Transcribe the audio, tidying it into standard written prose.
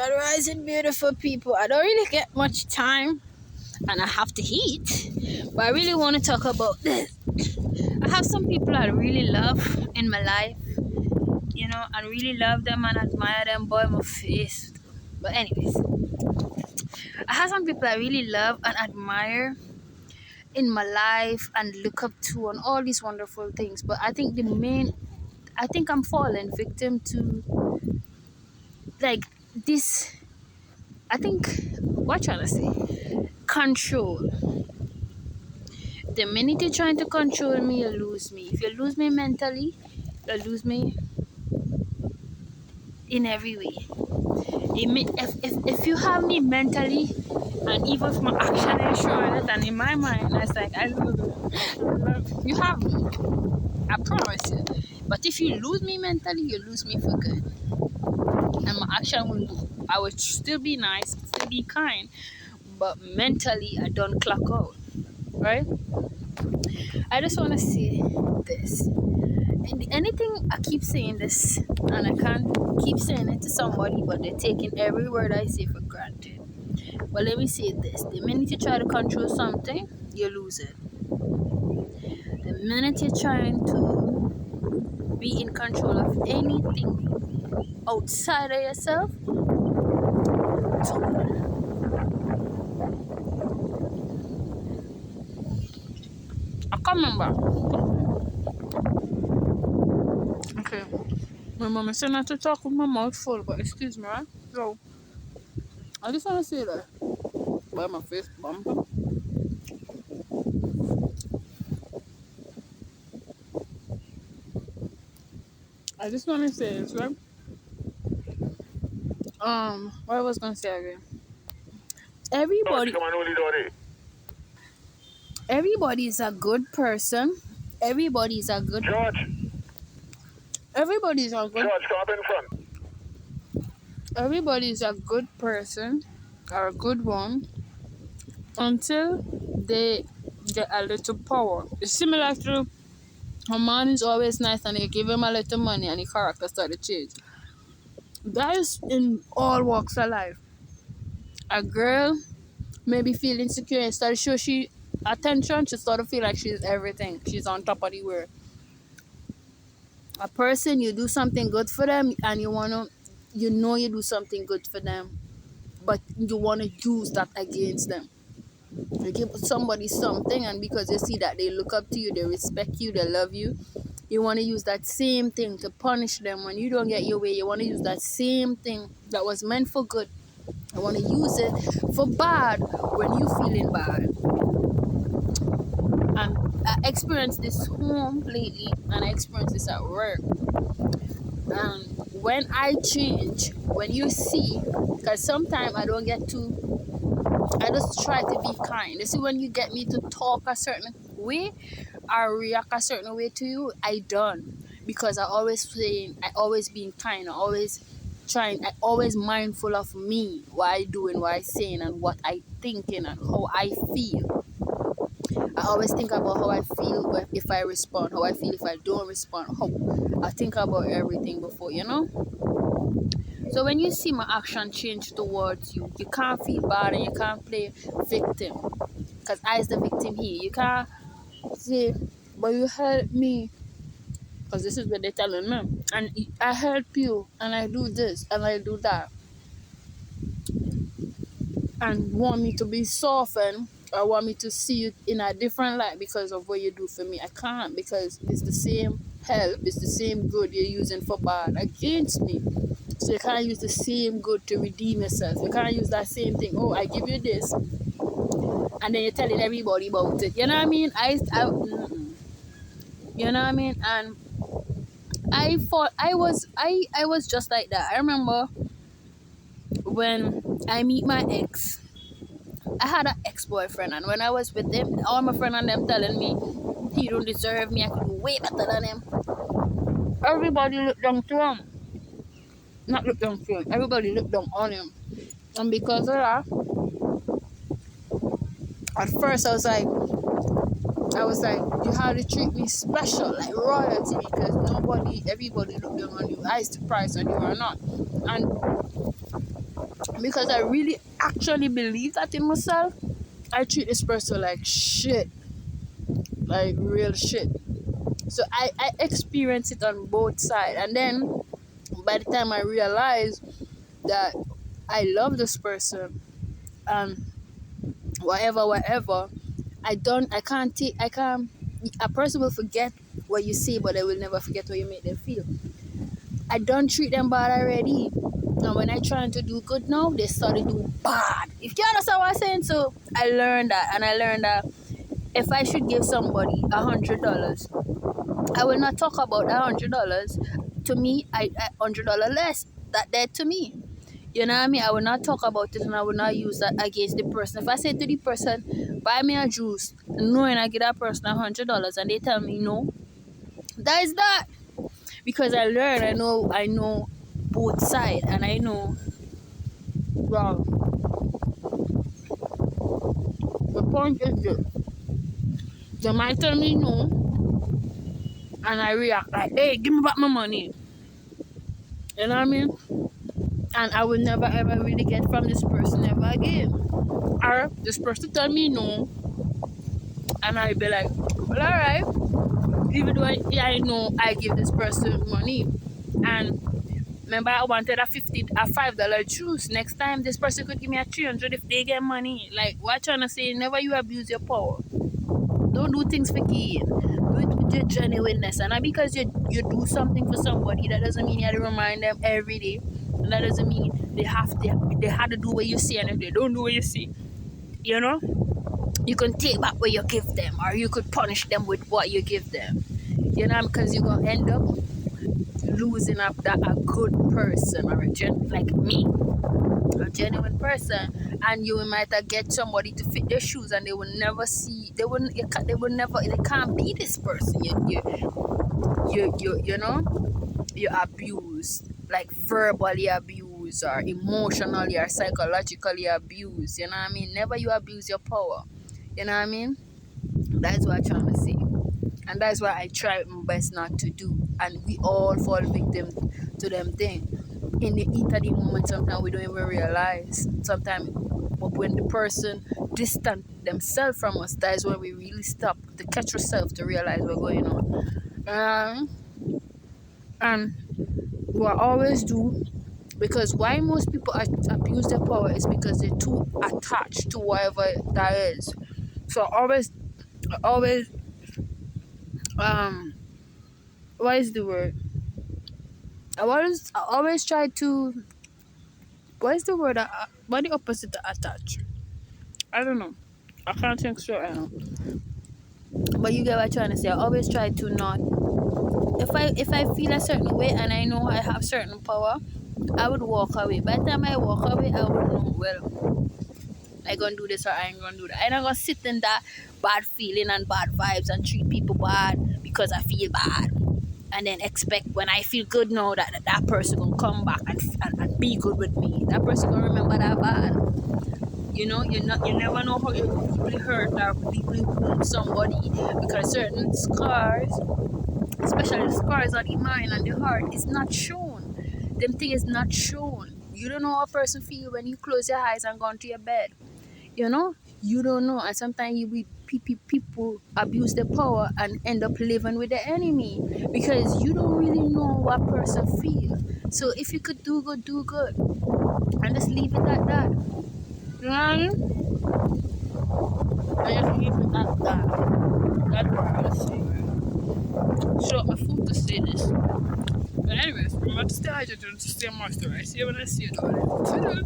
Grand Rising, beautiful people. I don't really get much time and I have to eat, but I really want to talk about this. I have some people I really love in my life, I really love them and admire them, boy, my face. But, anyways, I have some people I really love and admire in my life and look up to and all these wonderful things. But I think I think I'm falling victim to like this. I think, what trying to say? Control. The minute you're trying to control me, you lose me. If you lose me mentally, you lose me in every way. If you have me mentally, and even if my action is showing it, and in my mind, it's like, I lose you. You have me. I promise you. But if you lose me mentally, you lose me for good. And my action will do. I would still be nice, still be kind, but mentally, I don't clock out. Right? I just want to say this. And anything, I keep saying this, and I can't keep saying it to somebody, but they're taking every word I say for granted. But let me say this: the minute you try to control something, you lose it. The minute you're trying to be in control of anything outside of yourself, I can't remember. Okay. My mom is saying not to talk with my mouth full, but excuse me, right? So, I just want to say that. By my face bumper. I just want to say this, right? What I was going to say again. Everybody, everybody is a good person. Everybody is a good. Everybody is a good. Come up in front. Everybody is a good person or a good one until they get a little power. It's similar to a man is always nice and they give him a little money and his character start to change. That is in all walks of life. A girl maybe feel insecure and start to show she attention, she start to feel like she's everything. She's on top of the world. A person, you do something good for them and you do something good for them, but you wanna use that against them. You give somebody something and because you see that they look up to you, they respect you, they love you, you want to use that same thing to punish them. When you don't get your way, you want to use that same thing that was meant for good. You want to use it for bad when you feeling bad. And I experienced this home lately and I experienced this at work. And when I change, when you see, because sometimes I don't get to, I just try to be kind. You see, when you get me to talk a certain way or react a certain way to you, I done. Because I always being kind, I always mindful of me, what I doing, what I saying, and what I thinking, and how I feel. I always think about how I feel if I respond, how I feel if I don't respond, how I think about everything before, So when you see my action change towards you, you can't feel bad and you can't play victim. Because I is the victim here. You can't say, but you help me. Because this is what they're telling me. And I help you and I do this and I do that. And want me to be softened or want me to see you in a different light because of what you do for me. I can't, because it's the same help, it's the same good you're using for bad against me. So you can't use the same good to redeem yourself. You can't use that same thing. Oh, I give you this, and then you're telling everybody about it. You know what I mean? You know what I mean? And I thought I was just like that. I remember when I meet my ex. I had an ex-boyfriend, and when I was with him, all my friends and them telling me he don't deserve me, I could do way better than him. Everybody looked down to him. Not looked down to him. Everybody looked down on him. And because of that, at first I was like, you have to treat me special, like royalty, because everybody looked down on you. I is the price on you or not. And because I really actually believe that in myself, I treat this person like shit, like real shit. So I experience it on both sides, and then by the time I realize that I love this person and whatever, I can't. A person will forget what you say, but they will never forget what you make them feel. I don't treat them bad already. And when I trying to do good now, they start to do bad. If you understand what I'm saying, so I learned that, and I learned that if I should give somebody $100, I will not talk about $100. To me, $100 less. That dead to me. You know what I mean? I will not talk about it, and I will not use that against the person. If I say to the person, buy me a juice, knowing I give that person $100, and they tell me no, that is that. Because I learn, I know both sides, and I know, well, the point is this. They might tell me no, and I react like, hey, give me back my money. You know what I mean? And I will never ever really get from this person ever again. Or this person tell me no, and I be like, well, alright. Even though I know I give this person money, and remember I wanted a $5 juice. Next time this person could give me a 300 if they get money. Like, what I'm trying to say, never you abuse your power. Don't do things for gain. Do it with your genuineness. And not because you do something for somebody, that doesn't mean you have to remind them every day. And that doesn't mean they have to do what you say, and if they don't do what you say, you know, you can take back what you give them, or you could punish them with what you give them. You know, because you're gonna end up losing up a good person, or like me, a genuine person, and you might get somebody to fit their shoes, and they will never see, they can't be this person. You know, you abuse, like verbally abuse, or emotionally or psychologically abuse. You know what I mean? Never you abuse your power. You know what I mean? That's what I'm trying to say. And that's what I try my best not to do. And we all fall victim to them things. In the heat of the moment, sometimes we don't even realize. Sometimes, but when the person distant themselves from us, that is when we really stop to catch ourselves to realize what's going on. And what I always do, because why most people abuse their power is because they're too attached to whatever that is. So I always, what is the word? I always try to, what is the word? What the opposite to attach? I don't know. I can't think straight right now. But you get what I'm trying to say. I always try to not. If I feel a certain way and I know I have certain power, I would walk away. By the time I walk away, I would know, well, I gonna do this or I ain't gonna do that. I'm not gonna sit in that bad feeling and bad vibes and treat people bad because I feel bad, and then expect when I feel good now that person gonna come back and be good with me. That person gonna remember that bad. You know, you never know how you deeply hurt or deeply wound somebody, because certain scars, especially the scars of the mind and the heart, is not shown. Them thing is not shown. You don't know how a person feel when you close your eyes and go into your bed. You know, you don't know, and sometimes people abuse their power and end up living with the enemy because you don't really know what person feels. So if you could do good, and just leave it at that. You know what I mean? And just leave it at that. That's what I was saying. Show up my food to say this. But anyways, remember to stay hydrated and to stay moisturized. See you when I see you, darling.